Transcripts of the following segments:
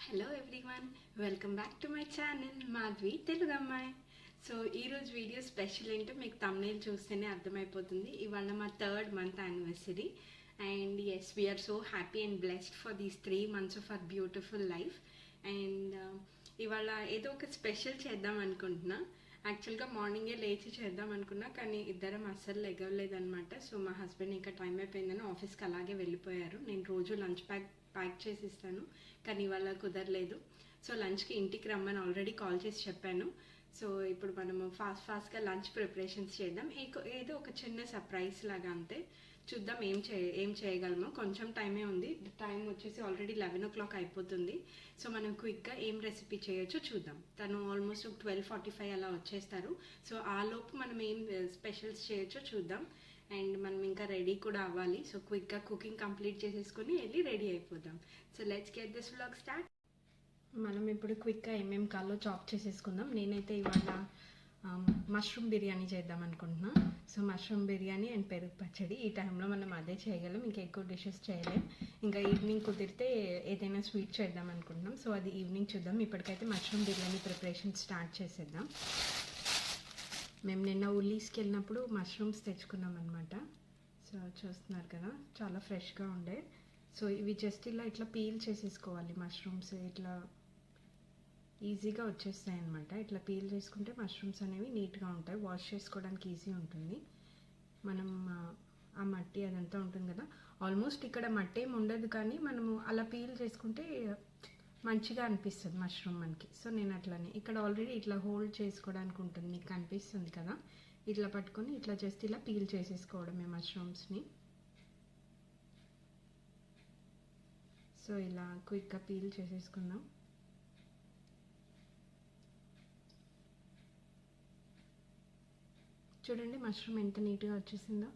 Hello everyone, welcome back to my channel Madhavi Telugu అమ్మాయి. So ఈరోజు video special ఏంటో మీకు thumbnail చూస్తేనే అర్థమైపోతుంది. ఇవాళ మా 3rd month anniversary and yes we're so happy and blessed for these 3 months of our beautiful life. And ఇవాళ ఏదో ఒక స్పెషల్ చేద్దాం అనుకుంటున్నా. యాక్చువల్గా మార్నింగే లేచి చేద్దాం అనుకున్నా, కానీ ఇద్దరం అస్సలు లెగవలేదన్నమాట. సో మా హస్బెండ్ ఇంకా టైం అయిపోయిందని ఆఫీస్కి అలాగే వెళ్ళిపోయారు. నేను రోజు లంచ్ ప్యాక్ చేసి ఇస్తాను, కానీ ఇవాళ కుదరలేదు. సో లంచ్కి ఇంటికి రమ్మని ఆల్రెడీ కాల్ చేసి చెప్పాను. సో ఇప్పుడు మనము ఫాస్ట్గా లంచ్ ప్రిపరేషన్స్ చేద్దాం. ఏదో ఒక చిన్న సర్ప్రైజ్ లాగా అంతే. చూద్దాం ఏం చేయగలమో. కొంచెం టైమే ఉంది. టైం వచ్చేసి ఆల్రెడీ 11 o'clock అయిపోతుంది. సో మనం క్విక్గా ఏం రెసిపీ చేయొచ్చో చూద్దాం. తను ఆల్మోస్ట్ 12:45 అలా వచ్చేస్తారు. సో ఆ లోపు మనం ఏం స్పెషల్స్ చేయొచ్చో చూద్దాం. అండ్ మనం ఇంకా రెడీ కూడా అవ్వాలి. సో క్విక్గా కుకింగ్ కంప్లీట్ చేసేసుకొని వెళ్ళి రెడీ అయిపోదాం. So let's get this vlog start. మనం ఇప్పుడు క్విక్గా ఏమేమి కాలో చాప్ చేసేసుకుందాం. నేనైతే ఇవాళ మష్రూమ్ బిర్యానీ చేద్దాం అనుకుంటున్నా. సో మష్రూమ్ బిర్యానీ అండ్ పెరుగు పచ్చడి. ఈ టైంలో మనం అదే చేయగలం, ఇంకా ఎక్కువ డిషెస్ చేయలేం. ఇంకా ఈవినింగ్ కుదిరితే ఏదైనా స్వీట్ చేద్దాం అనుకుంటున్నాం. సో అది ఈవినింగ్ చూద్దాం. ఇప్పటికైతే మష్రూమ్ బిర్యానీ ప్రిపరేషన్ స్టార్ట్ చేసేద్దాం. మేము నిన్న ఉల్లీస్కి వెళ్ళినప్పుడు మష్రూమ్స్ తెచ్చుకున్నాం అనమాట. సో చూస్తున్నారు కదా, చాలా ఫ్రెష్గా ఉండే. సో ఇవి జస్ట్ ఇట్లా పీల్ చేసేసుకోవాలి. మష్రూమ్స్ ఇట్లా ఈజీగా వచ్చేస్తాయి అనమాట. ఇట్లా పీల్ చేసుకుంటే మష్రూమ్స్ అనేవి నీట్గా ఉంటాయి. వాష్ చేసుకోవడానికి ఈజీ ఉంటుంది. మనం ఆ మట్టి అదంతా ఉంటుంది కదా, ఆల్మోస్ట్ ఇక్కడ మట్టి ఏమి ఉండదు, కానీ మనము అలా పీల్ చేసుకుంటే మంచిగా అనిపిస్తుంది మష్రూమ్ మనకి. సో నేను అట్లానే ఇక్కడ ఆల్రెడీ ఇట్లా హోల్డ్ చేసుకోవడానికి ఉంటుంది, మీకు కనిపిస్తుంది కదా. ఇట్లా పట్టుకొని ఇట్లా జస్ట్ ఇలా పీల్ చేసేసుకోవడమే మష్రూమ్స్ని. సో ఇలా క్విక్గా పీల్ చేసేసుకుందాం. చూడండి మష్రూమ్ ఎంత నీట్గా వచ్చేసిందో.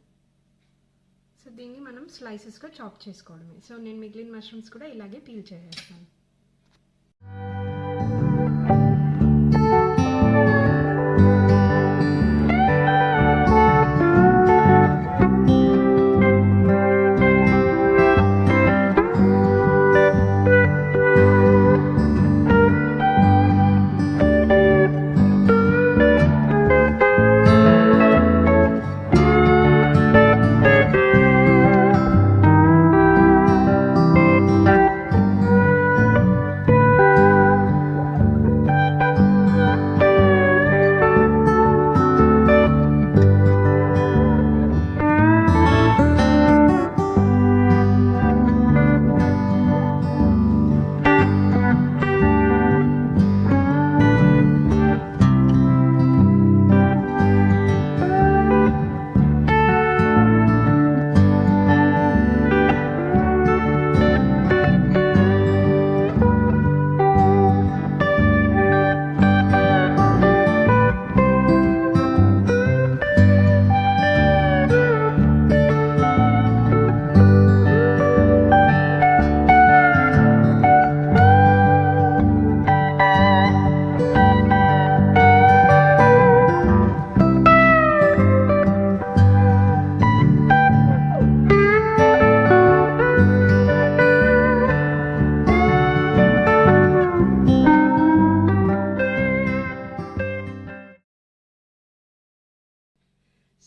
సో దీన్ని మనం స్లైసెస్గా చాప్ చేసుకోవడమే. సో నేను మిగిలిన మష్రూమ్స్ కూడా ఇలాగే పీల్ చేసేస్తాను.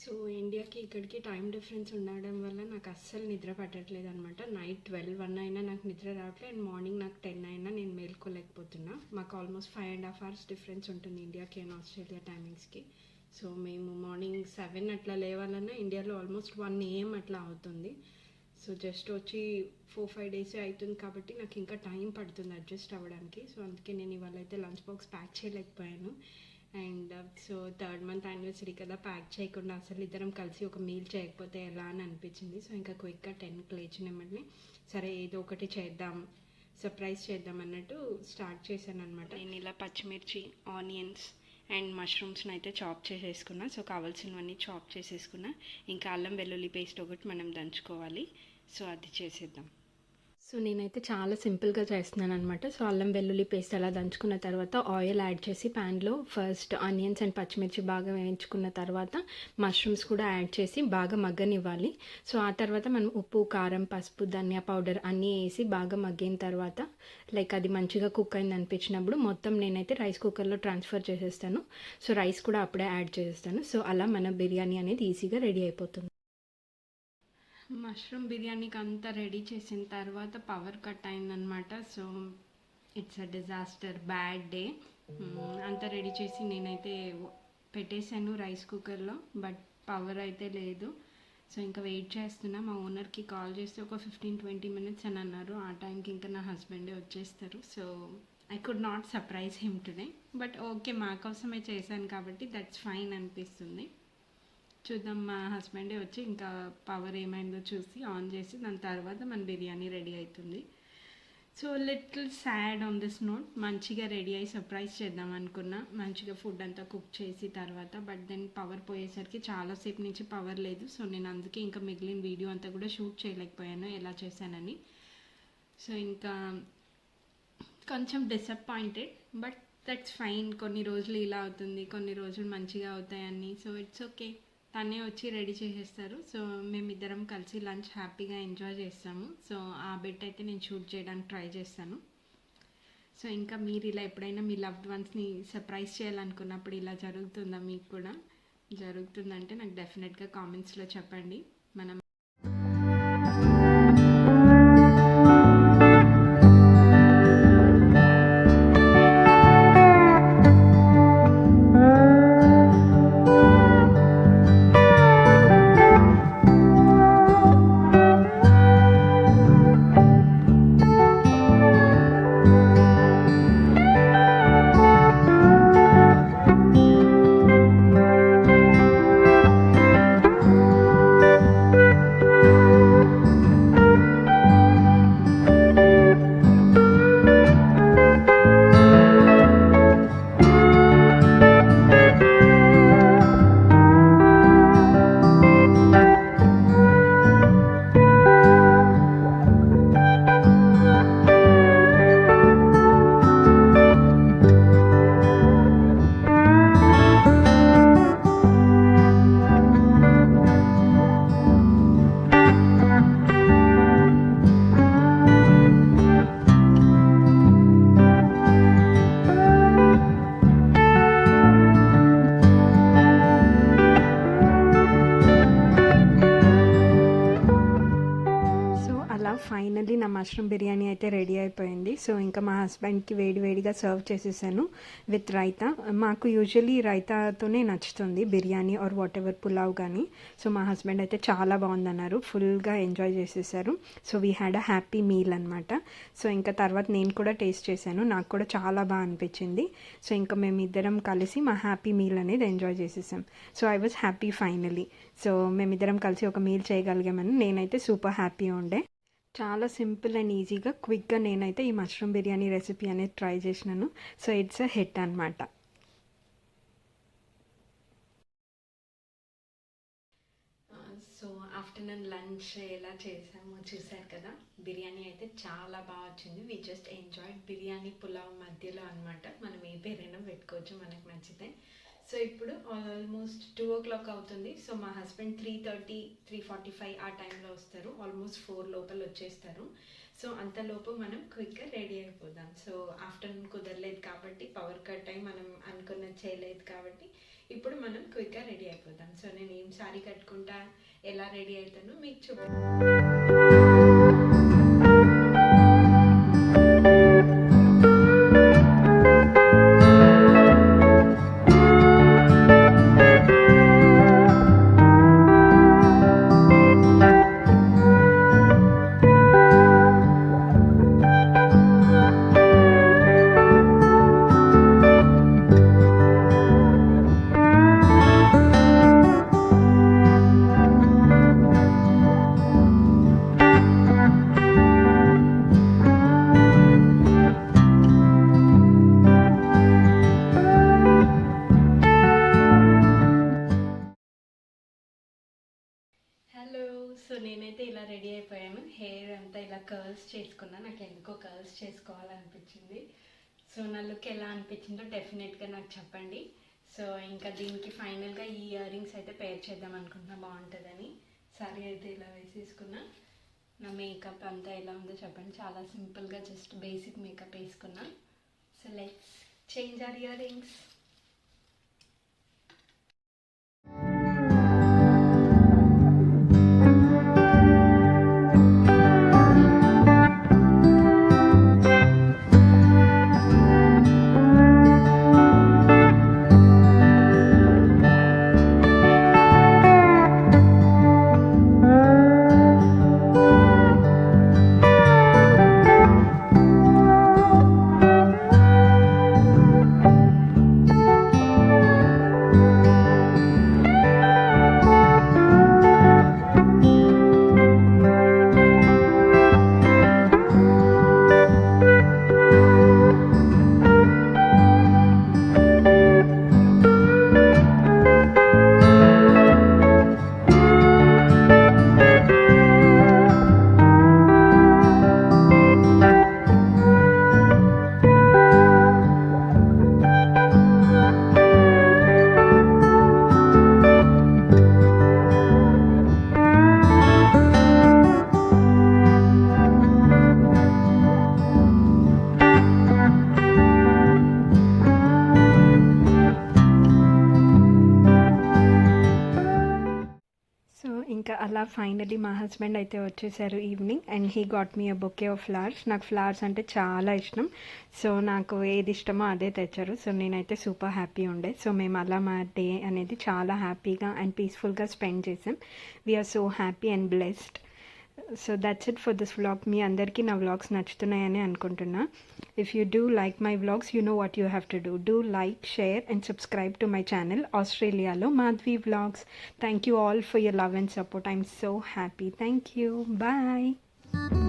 సో ఇండియాకి ఇక్కడికి టైం డిఫరెన్స్ ఉండడం వల్ల నాకు అస్సలు నిద్ర పట్టట్లేదు అనమాట. నైట్ 12-1 అయినా నాకు నిద్ర రావట్లేదు, అండ్ మార్నింగ్ నాకు 10 అయినా నేను మేల్కోలేకపోతున్నా. మాకు ఆల్మోస్ట్ 5.5 hours డిఫరెన్స్ ఉంటుంది ఇండియాకి అండ్ ఆస్ట్రేలియా టైమింగ్స్కి. సో మేము మార్నింగ్ 7 అట్లా లేవాలన్నా ఇండియాలో ఆల్మోస్ట్ 1 AM అట్లా అవుతుంది. సో జస్ట్ వచ్చి 4-5 days అవుతుంది కాబట్టి నాకు ఇంకా టైం పడుతుంది అడ్జస్ట్ అవ్వడానికి. సో అందుకే నేను ఇవాళ అయితే లంచ్ బాక్స్ ప్యాక్ చేయలేకపోయాను. And so 3rd month anniversary కదా, ప్యాక్ చేయకుండా అసలు ఇద్దరం కలిసి ఒక మీల్ చేయకపోతే ఎలా అని అనిపించింది. సో ఇంకా క్విక్గా 10కి లేచినమ్మని సరే ఏదో ఒకటి చేద్దాం, సర్ప్రైజ్ చేద్దాం అన్నట్టు స్టార్ట్ చేశాను అనమాట. నేను ఇలా పచ్చిమిర్చి, ఆనియన్స్ అండ్ మష్రూమ్స్ని అయితే చాప్ చేసేసుకున్నా. సో కావాల్సినవన్నీ చాప్ చేసేసుకున్నా. ఇంకా అల్లం వెల్లుల్లి పేస్ట్ ఒకటి మనం దంచుకోవాలి. సో అది చేసేద్దాం. సో నేనైతే చాలా సింపుల్గా చేస్తున్నాను అనమాట. సో అల్లం వెల్లుల్లి పేస్ట్ అలా దంచుకున్న తర్వాత ఆయిల్ యాడ్ చేసి ప్యాన్లో ఫస్ట్ ఆనియన్స్ అండ్ పచ్చిమిర్చి బాగా వేయించుకున్న తర్వాత మష్రూమ్స్ కూడా యాడ్ చేసి బాగా మగ్గనివ్వాలి. సో ఆ తర్వాత మనం ఉప్పు, కారం, పసుపు, ధనియా పౌడర్ అన్నీ వేసి బాగా మగ్గిన తర్వాత లైక్ అది మంచిగా కుక్ అయింది అనిపించినప్పుడు మొత్తం నేనైతే రైస్ కుక్కర్లో ట్రాన్స్ఫర్ చేసేస్తాను. సో రైస్ కూడా అప్పుడే యాడ్ చేసేస్తాను. సో అలా మన బిర్యానీ అనేది ఈజీగా రెడీ అయిపోతుంది. మష్రూమ్ బిర్యానీకి అంతా రెడీ చేసిన తర్వాత పవర్ కట్ అయిందనమాట. So it's a disaster, bad day. అంతా రెడీ చేసి నేనైతే పెట్టేశాను రైస్ కుక్కర్లో, బట్ పవర్ అయితే లేదు. సో ఇంకా వెయిట్ చేస్తున్నా. మా ఓనర్కి కాల్ చేస్తే ఒక 15-20 మినిట్స్ అని అన్నారు. ఆ టైంకి ఇంకా నా హస్బెండే వచ్చేస్తారు. So I could not surprise him today, but okay, మా కోసమే చేశాను కాబట్టి దట్స్ ఫైన్ అనిపిస్తుంది. చూద్దాం, మా హస్బెండే వచ్చి ఇంకా పవర్ ఏమైందో చూసి ఆన్ చేసి దాని తర్వాత మన బిర్యానీ రెడీ అవుతుంది. So little sad on this note. మంచిగా రెడీ అయ్యి సర్ప్రైజ్ చేద్దాం అనుకున్నా, మంచిగా ఫుడ్ అంతా కుక్ చేసి తర్వాత, బట్ దెన్ పవర్ పోయేసరికి చాలాసేపు నుంచి పవర్ లేదు. సో నేను అందుకే ఇంకా మిగిలిన వీడియో అంతా కూడా షూట్ చేయలేకపోయాను ఎలా చేశానని. సో ఇంకా కొంచెం డిసప్పాయింటెడ్, బట్ దట్స్ ఫైన్. కొన్ని రోజులు ఇలా అవుతుంది, కొన్ని రోజులు మంచిగా అవుతాయని. సో ఇట్స్ ఓకే, తనే వచ్చి రెడీ చేసేస్తారు. సో మేమిద్దరం కలిసి లంచ్ హ్యాపీగా ఎంజాయ్ చేస్తాము. సో ఆ బిట్ అయితే నేను షూట్ చేయడానికి ట్రై చేస్తాను. సో ఇంకా మీరు ఇలా ఎప్పుడైనా మీ లవ్డ్ వన్స్ని సర్ప్రైజ్ చేయాలనుకున్నప్పుడు ఇలా జరుగుతుందా? మీకు కూడా జరుగుతుందంటే నాకు డెఫినెట్గా కామెంట్స్లో చెప్పండి. మనం ఫైనల్లీ నా మష్రూమ్ బిర్యానీ అయితే రెడీ అయిపోయింది. సో ఇంకా మా హస్బెండ్కి వేడివేడిగా సర్వ్ చేసేసాను విత్ రైతా. మాకు యూజువలీ రైతాతోనే నచ్చుతుంది biryani or whatever pulao కానీ. సో మా హస్బెండ్ అయితే చాలా బాగుందన్నారు, ఫుల్గా ఎంజాయ్ చేసేసారు. So we had a happy meal అనమాట. సో ఇంకా తర్వాత నేను కూడా టేస్ట్ చేశాను, నాకు కూడా చాలా బాగా అనిపించింది. సో ఇంకా మేమిద్దరం కలిసి మా హ్యాపీ మీల్ అనేది ఎంజాయ్ చేసేసాం. So I was happy finally. So మేమిద్దరం కలిసి ఒక మీల్ చేయగలిగామని నేనైతే సూపర్ హ్యాపీ ఉండే. చాలా సింపుల్ అండ్ ఈజీగా క్విక్గా నేనైతే ఈ మష్రూమ్ బిర్యానీ రెసిపీ అనేది ట్రై చేసినాను. సో ఇట్స్ అ హిట్ అనమాట. సో ఆఫ్టర్నూన్ లంచ్ ఎలా చేసామో చూసారు కదా. బిర్యానీ అయితే చాలా బాగా వచ్చింది. We just enjoyed. Biryani pulao మధ్యలో అనమాట, మనం ఏ పేరైనా పెట్టుకోవచ్చు మనకు నచ్చితే. సో ఇప్పుడు ఆల్మోస్ట్ 2 o'clock అవుతుంది. సో మా హస్బెండ్ 3:30, 3:45 ఆ టైంలో వస్తారు. ఆల్మోస్ట్ 4 లోపల వచ్చేస్తారు. సో అంతలోపు మనం క్విక్గా రెడీ అయిపోదాం. సో ఆఫ్టర్నూన్ కుదరలేదు కాబట్టి, పవర్ కట్ అయి మనం అనుకున్నది చేయలేదు కాబట్టి ఇప్పుడు మనం క్విక్గా రెడీ అయిపోదాం. సో నేను ఏం సారీ కట్టుకుంటా, ఎలా రెడీ అవుతానో మీకు చూపిస్తాను. అయిపోయాను. హెయిర్ అంతా ఇలా కర్ల్స్ చేసుకున్నా. నాకు ఎందుకో కర్ల్స్ చేసుకోవాలనిపించింది. సో నా లుక్ ఎలా అనిపించిందో డెఫినెట్గా నాకు చెప్పండి. సో ఇంకా దీనికి ఫైనల్గా ఈ ఇయర్ రింగ్స్ అయితే పేర్ చేద్దాం అనుకుంటున్నా, బాగుంటుందని. సారీ అయితే ఇలా వేసేసుకున్నా. నా మేకప్ అంతా ఎలా ఉందో చెప్పండి. చాలా సింపుల్గా జస్ట్ బేసిక్ మేకప్ వేసుకున్నా. So let's change our ear rings. ఇంకా అలా ఫైనలీ మా హస్బెండ్ అయితే వచ్చేసారు evening, and he got me a bouquet of flowers. నాకు ఫ్లవర్స్ అంటే చాలా ఇష్టం. సో నాకు ఏది ఇష్టమో అదే తెచ్చారు. సో నేనైతే సూపర్ హ్యాపీ ఉండే. సో మేము అలా మా డే అనేది చాలా హ్యాపీగా అండ్ పీస్ఫుల్గా స్పెండ్ చేసాం. We're so happy and blessed. So that's it for this vlog. మీ అందరికీ నా వ్లాగ్స్ నచ్చుతున్నాయని అనుకుంటున్నా. If you do like my vlogs, you know what you have to do like, share and subscribe to my channel ఆస్ట్రేలియాలో Madhavi vlogs. Thank you all for your love and support. I'm so happy. Thank you. Bye.